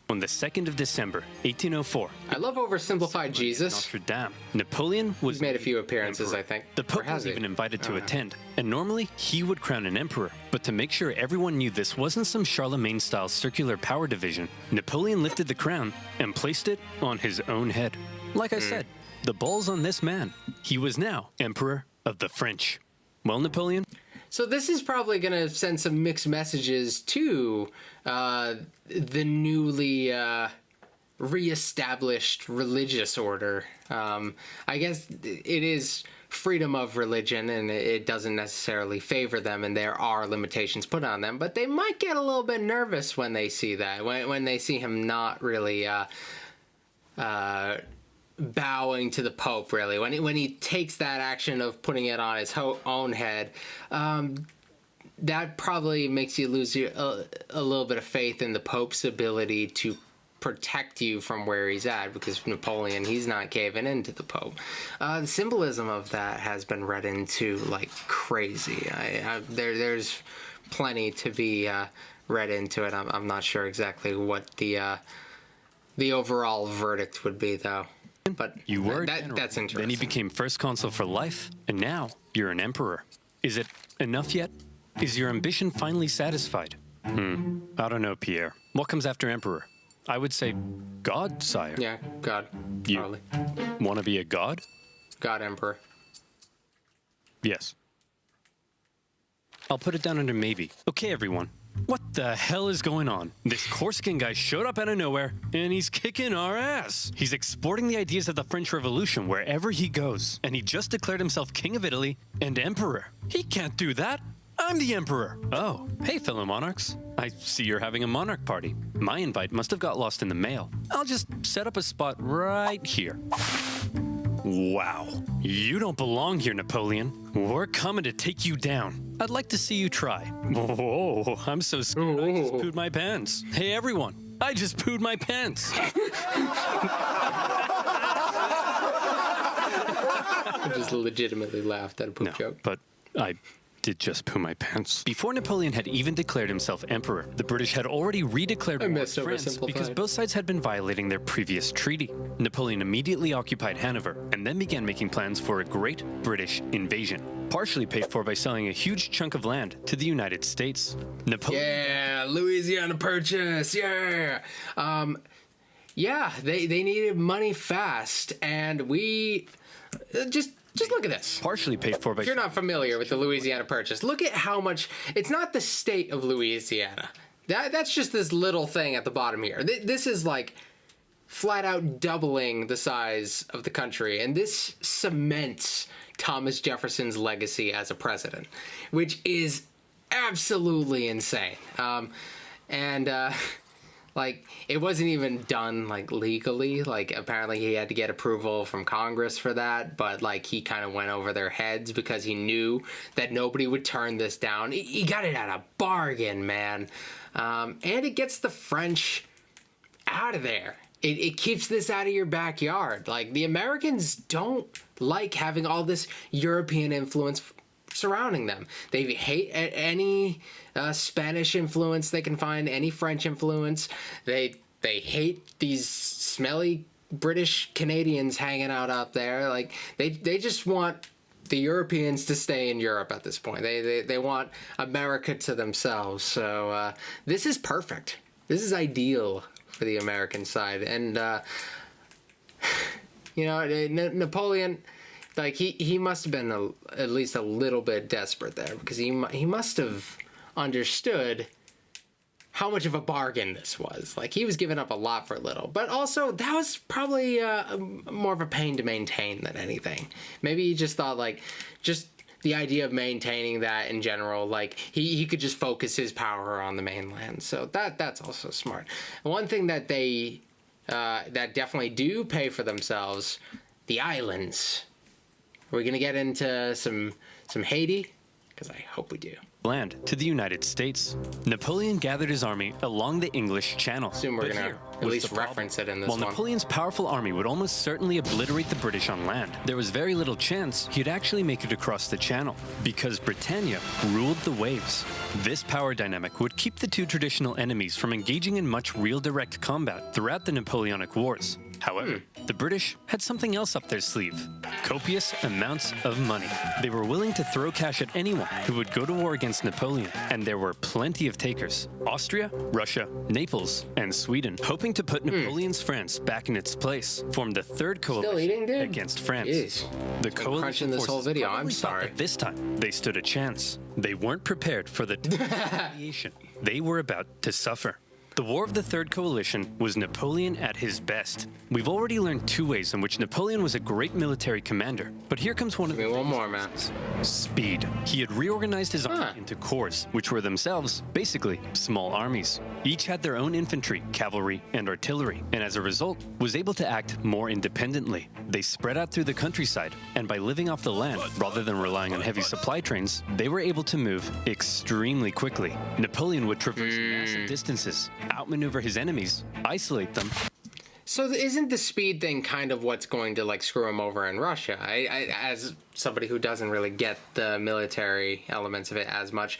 on the 2nd of December, 1804, I love OverSimplified Jesus. Notre Dame, Napoleon was He's made a few appearances, emperor. I think. The Or Pope has was he? even invited to attend, and normally he would crown an emperor. But to make sure everyone knew this wasn't some Charlemagne-style circular power division, Napoleon lifted the crown and placed it on his own head. Like I said, the ball's on this man. He was now Emperor of the French. Well, Napoleon? So this is probably going to send some mixed messages to the newly reestablished religious order. I guess it is freedom of religion, and it doesn't necessarily favor them, and there are limitations put on them. But they might get a little bit nervous when they see that, when they see him not really bowing to the Pope, really. When he takes that action of putting it on his own head, that probably makes you lose a little bit of faith in the Pope's ability to protect you from where he's at, because Napoleon, he's not caving into the Pope. The symbolism of that has been read into like crazy. There's plenty to be read into it. I'm not sure exactly what the overall verdict would be, though. But You were that's general. interesting. Then he became first consul for life, and now you're an emperor. Is it enough yet? Is your ambition finally satisfied? I don't know, Pierre. What comes after emperor? I would say God, sire. Yeah, God. You- Probably. Want to be a god? God Emperor. Yes. I'll put it down under maybe. Okay, everyone. What the hell is going on? This Corsican guy showed up out of nowhere, and he's kicking our ass. He's exporting the ideas of the French Revolution wherever he goes, and he just declared himself King of Italy and Emperor. He can't do that. I'm the Emperor. Oh, hey, fellow monarchs. I see you're having a monarch party. My invite must have got lost in the mail. I'll just set up a spot right here. Wow. You don't belong here, Napoleon. We're coming to take you down. I'd like to see you try. Whoa, I'm so scared I just pooed my pants. Hey, everyone. I just pooed my pants. I just legitimately laughed at a poop No, joke. but I did just poo my pants. Before Napoleon had even declared himself emperor, the British had already redeclared war missed on France OverSimplified. because both sides had been violating their previous treaty. Napoleon immediately occupied Hanover and then began making plans for a great British invasion, partially paid for by selling a huge chunk of land to the United States. Napoleon Yeah, Louisiana Purchase. Yeah. Yeah, they needed money fast, and we just look at this. partially paid for by If you're not familiar with the Louisiana Purchase, look at how much. It's not the state of Louisiana. That's just this little thing at the bottom here. This is like flat out doubling the size of the country, and this cements Thomas Jefferson's legacy as a president, which is absolutely insane. Like, it wasn't even done, like, legally. Like, apparently he had to get approval from Congress for that, but, like, he kind of went over their heads because he knew that nobody would turn this down. He got it at a bargain, man. And it gets the French out of there. It keeps this out of your backyard. Like, the Americans don't like having all this European influence surrounding them. They hate any Spanish influence they can find, any French influence. They hate these smelly British Canadians hanging out there. Like, they just want the Europeans to stay in Europe at this point. They want America to themselves. So this is perfect. This is ideal for the American side. And Napoleon, like, he must have been at least a little bit desperate there, because he must have understood how much of a bargain this was. Like, he was giving up a lot for little. But also, that was probably more of a pain to maintain than anything. Maybe he just thought, like, just the idea of maintaining that in general, like, he could just focus his power on the mainland. So that's also smart. One thing that they that definitely do pay for themselves, the islands. Are we going to get into some Haiti? Because I hope we do. Land to the United States. Napoleon gathered his army along the English Channel. Assume we're But going here to at was least the problem. reference it in this While one. Napoleon's powerful army would almost certainly obliterate the British on land, there was very little chance he'd actually make it across the Channel, because Britannia ruled the waves. This power dynamic would keep the two traditional enemies from engaging in much real direct combat throughout the Napoleonic Wars. However, the British had something else up their sleeve: copious amounts of money. They were willing to throw cash at anyone who would go to war against Napoleon, and there were plenty of takers: Austria, Russia, Naples, and Sweden. Hoping to put Napoleon's France back in its place, formed the third coalition eating, dude? against France. Jeez. The Been coalition crunching this whole forces video. probably I'm thought sorry. that this time they stood a chance. They weren't prepared for the retaliation they were about to suffer. The War of the Third Coalition was Napoleon at his best. We've already learned two ways in which Napoleon was a great military commander, but here comes one of Give me the one more, man. speed. He had reorganized his army Huh. into corps, which were themselves basically small armies. Each had their own infantry, cavalry, and artillery, and as a result, was able to act more independently. They spread out through the countryside, and by living off the land rather than relying on heavy supply trains, they were able to move extremely quickly. Napoleon would traverse massive distances, outmaneuver his enemies, isolate them. So isn't the speed thing kind of what's going to, like, screw him over in Russia? I as somebody who doesn't really get the military elements of it as much,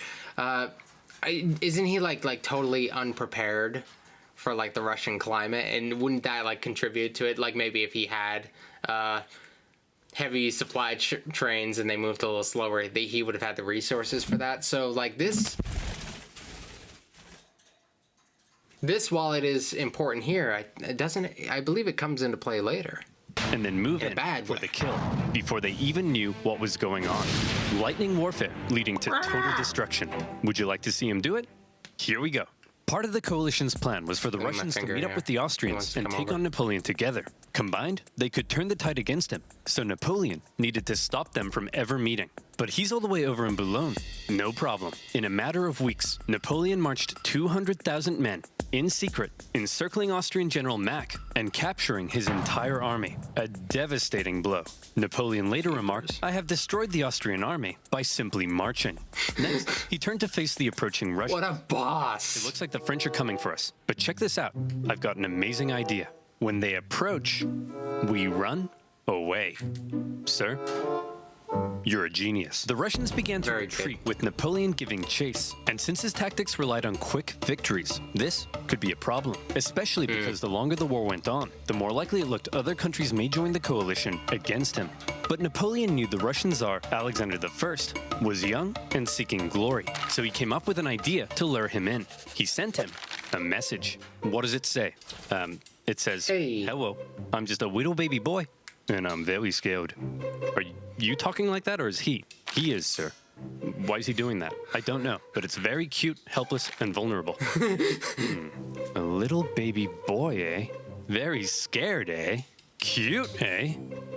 isn't he like totally unprepared for, like, the Russian climate? And wouldn't that, like, contribute to it? Like, maybe if he had heavy supply trains and they moved a little slower, he would have had the resources for that. So, like, this, while it is important here, I believe it comes into play later. And then move In a in bad for way. the kill before they even knew what was going on. Lightning warfare leading to total destruction. Would you like to see him do it? Here we go. Part of the coalition's plan was for the Look at my Russians to finger meet up here. with the He wants Austrians to and come take over. on Napoleon together. Combined, they could turn the tide against him, so Napoleon needed to stop them from ever meeting. But he's all the way over in Boulogne. No problem. In a matter of weeks, Napoleon marched 200,000 men, in secret, encircling Austrian General Mack and capturing his entire army. A devastating blow. Napoleon later remarked, "I have destroyed the Austrian army by simply marching." Next, he turned to face the approaching Russians. What a boss! Looks like the French are coming for us. But check this out. I've got an amazing idea. When they approach, we run away. Sir, you're a genius. The Russians began to Very good. retreat with Napoleon giving chase. And since his tactics relied on quick victories, this could be a problem. Especially because the longer the war went on, the more likely it looked other countries may join the coalition against him. But Napoleon knew the Russian Tsar, Alexander I, was young and seeking glory. So he came up with an idea to lure him in. He sent him a message. What does it say? It says, Hey. "Hello, I'm just a little baby boy, and I'm very scared." Are you talking like that, or is he? He is, sir. Why is he doing that? I don't know, but it's very cute, helpless, and vulnerable. A little baby boy, eh? Very scared, eh? Cute, eh?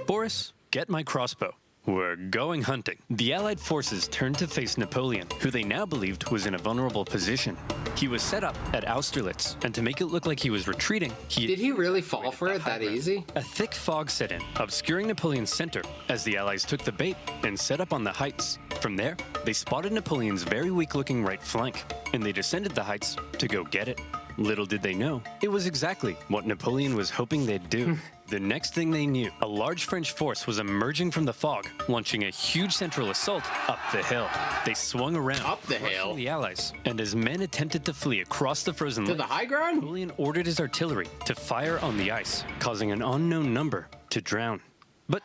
Boris, get my crossbow. We're going hunting. The Allied forces turned to face Napoleon, who they now believed was in a vulnerable position. He was set up at Austerlitz, and to make it look like he was retreating, Did he really fall for it that easy? a thick fog set in, obscuring Napoleon's center as the Allies took the bait and set up on the heights. From there, they spotted Napoleon's very weak-looking right flank, and they descended the heights to go get it. Little did they know, it was exactly what Napoleon was hoping they'd do. The next thing they knew, a large French force was emerging from the fog, launching a huge central assault up the hill. They swung around, Up the rushing hill? the Allies, and as men attempted to flee across the frozen To lake, the high ground? Napoleon ordered his artillery to fire on the ice, causing an unknown number to drown. But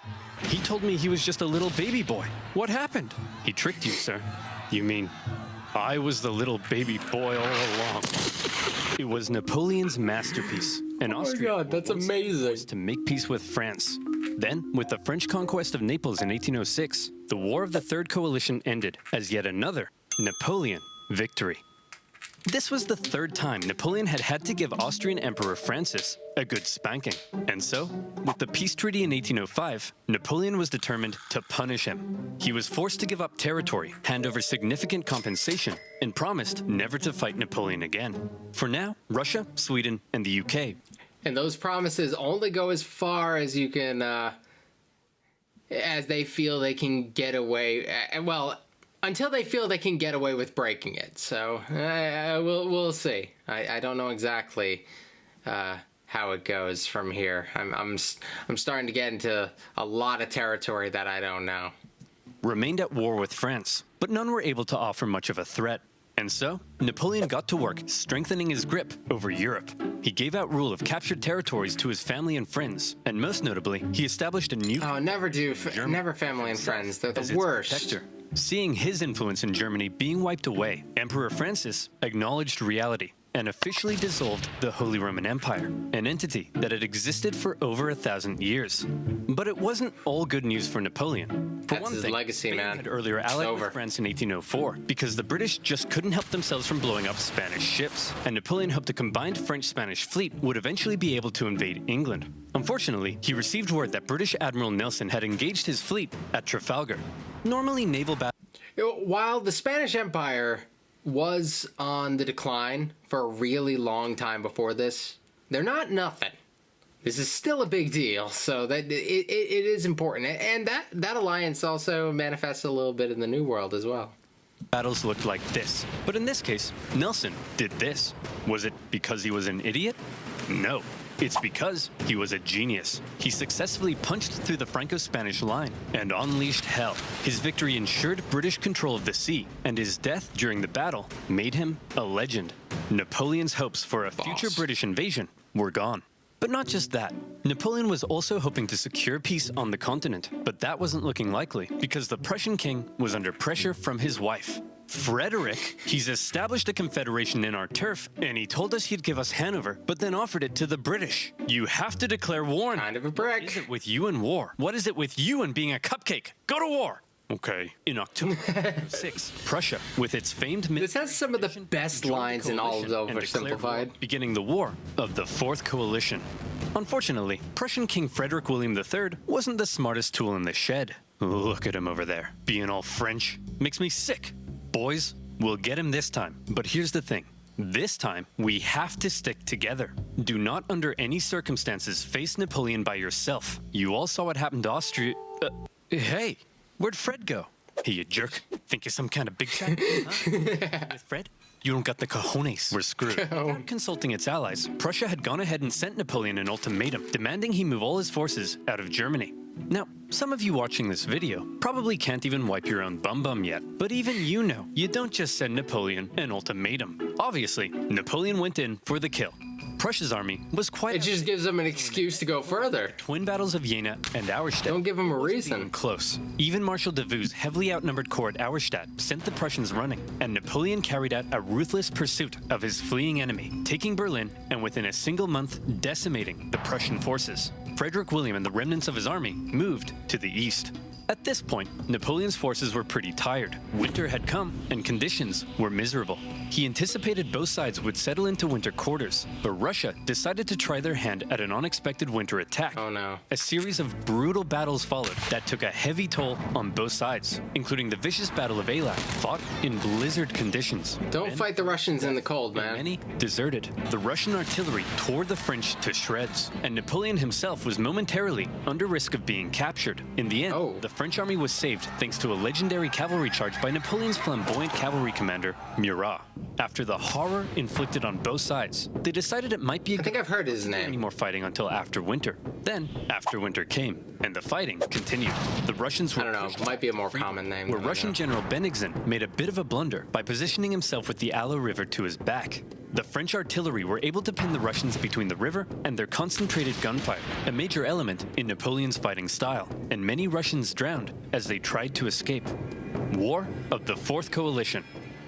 he told me he was just a little baby boy. What happened? He tricked you, sir. You mean I was the little baby boy all along? It was Napoleon's masterpiece, and Austria God, that's were once amazing. forced to make peace with France. Then, with the French conquest of Naples in 1806, the War of the Third Coalition ended as yet another Napoleon victory. This was the third time Napoleon had to give Austrian Emperor Francis a good spanking. And so, with the peace treaty in 1805, Napoleon was determined to punish him. He was forced to give up territory, hand over significant compensation, and promised never to fight Napoleon again. For now, Russia, Sweden, and the UK. And those promises only go as far as you can, as they feel they can get away. Well, until they feel they can get away with breaking it. So we'll see. I don't know exactly how it goes from here. I'm starting to get into a lot of territory that I don't know. Remained at war with France, but none were able to offer much of a threat. And so, Napoleon got to work strengthening his grip over Europe. He gave out rule of captured territories to his family and friends, and most notably, he established a new... Oh, never family and friends. They're the worst. Protector. Seeing his influence in Germany being wiped away, Emperor Francis acknowledged reality and officially dissolved the Holy Roman Empire, an entity that had existed for over 1,000 years. But it wasn't all good news for Napoleon. For That's one his thing, legacy, Spain man. had earlier allied with France in 1804 because the British just couldn't help themselves from blowing up Spanish ships, and Napoleon hoped a combined French-Spanish fleet would eventually be able to invade England. Unfortunately, he received word that British Admiral Nelson had engaged his fleet at Trafalgar. Normally naval battle... While the Spanish Empire was on the decline for a really long time before this, they're not nothing. This is still a big deal, so that it is important. And that alliance also manifests a little bit in the New World as well. Battles looked like this, but in this case, Nelson did this. Was it because he was an idiot? No. It's because he was a genius. He successfully punched through the Franco-Spanish line and unleashed hell. His victory ensured British control of the sea, and his death during the battle made him a legend. Napoleon's hopes for a future British invasion were gone. But not just that. Napoleon was also hoping to secure peace on the continent, but that wasn't looking likely because the Prussian king was under pressure from his wife. Frederick, he's established a confederation in our turf, and he told us he'd give us Hanover, but then offered it to the British. You have to declare war. Kind of a brick. What is it with you and war? What is it with you and being a cupcake? Go to war! Okay. In October 6, Prussia, with its famed... This has some of the best lines in all of Oversimplified. Beginning the War of the Fourth Coalition. Unfortunately, Prussian King Frederick William III wasn't the smartest tool in the shed. Look at him over there, being all French. Makes me sick. Boys, we'll get him this time. But here's the thing. This time, we have to stick together. Do not under any circumstances face Napoleon by yourself. You all saw what happened to Austria... hey, where'd Fred go? Hey, you jerk. Think you're some kind of big shot? Huh? With Fred? You don't got the cojones. We're screwed. Without consulting its allies, Prussia had gone ahead and sent Napoleon an ultimatum, demanding he move all his forces out of Germany. Now, some of you watching this video probably can't even wipe your own bum yet, but even you know, you don't just send Napoleon an ultimatum. Obviously, Napoleon went in for the kill. Prussia's army was quite... It just gives them an excuse to go further. Twin battles of Jena and Auerstedt. Don't give them a reason. Close. Even Marshal Davout's heavily outnumbered corps at Auerstedt sent the Prussians running, and Napoleon carried out a ruthless pursuit of his fleeing enemy, taking Berlin and within a single month decimating the Prussian forces. Frederick William and the remnants of his army moved to the east. At this point, Napoleon's forces were pretty tired. Winter had come, and conditions were miserable. He anticipated both sides would settle into winter quarters, but Russia decided to try their hand at an unexpected winter attack. Oh no. A series of brutal battles followed that took a heavy toll on both sides, including the vicious Battle of Eylau, fought in blizzard conditions. Don't fight the Russians in the cold, man. Many deserted. The Russian artillery tore the French to shreds, and Napoleon himself was momentarily under risk of being captured. In the end, the French army was saved thanks to a legendary cavalry charge by Napoleon's flamboyant cavalry commander, Murat. After the horror inflicted on both sides, they decided it might be I think I've heard his name. Any more fighting until after winter. Then, after winter came, and the fighting continued. The Russians were... I don't know, it might be a more common name. Where Russian General Bennigsen made a bit of a blunder by positioning himself with the Allo River to his back. The French artillery were able to pin the Russians between the river and their concentrated gunfire, a major element in Napoleon's fighting style, and many Russians drowned as they tried to escape. War of the Fourth Coalition.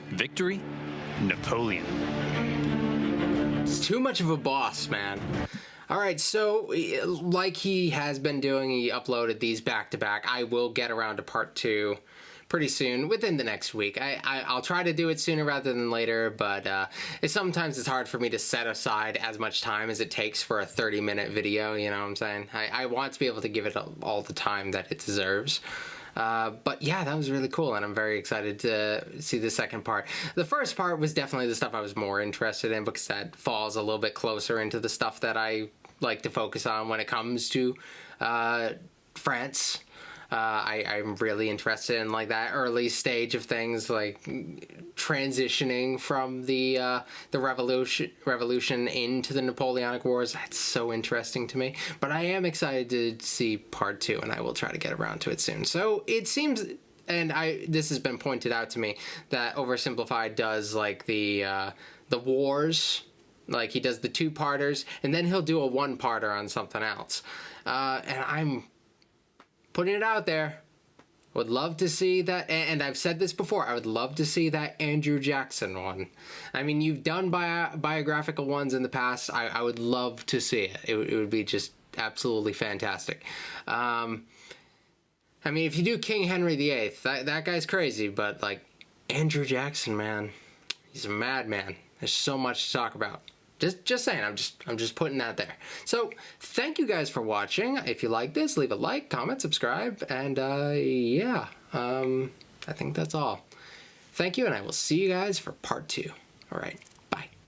Victory, Napoleon. It's too much of a boss, man. All right, so like he has been doing, he uploaded these back to back. I will get around to part 2 pretty soon, within the next week. I'll try to do it sooner rather than later, but sometimes it's hard for me to set aside as much time as it takes for a 30-minute video, you know what I'm saying? I want to be able to give it all the time that it deserves. But yeah, that was really cool, and I'm very excited to see the second part. The first part was definitely the stuff I was more interested in, because that falls a little bit closer into the stuff that I like to focus on when it comes to France. I'm really interested in like that early stage of things, like transitioning from the revolution into the Napoleonic Wars. That's so interesting to me. But I am excited to see part 2, and I will try to get around to it soon. So it seems, and this has been pointed out to me, that OverSimplified does like the wars. Like, he does the 2-parters, and then he'll do a 1-parter on something else. And I'm putting it out there. Would love to see that, and I've said this before, I would love to see that Andrew Jackson one. I mean, you've done biographical ones in the past. I would love to see it. It would be just absolutely fantastic. I mean, if you do King Henry VIII, that guy's crazy, but like, Andrew Jackson, man, he's a madman. There's so much to talk about. Just saying, I'm just putting that there. So, thank you guys for watching. If you like this, leave a like, comment, subscribe, and yeah, I think that's all. Thank you, and I will see you guys for part 2. All right.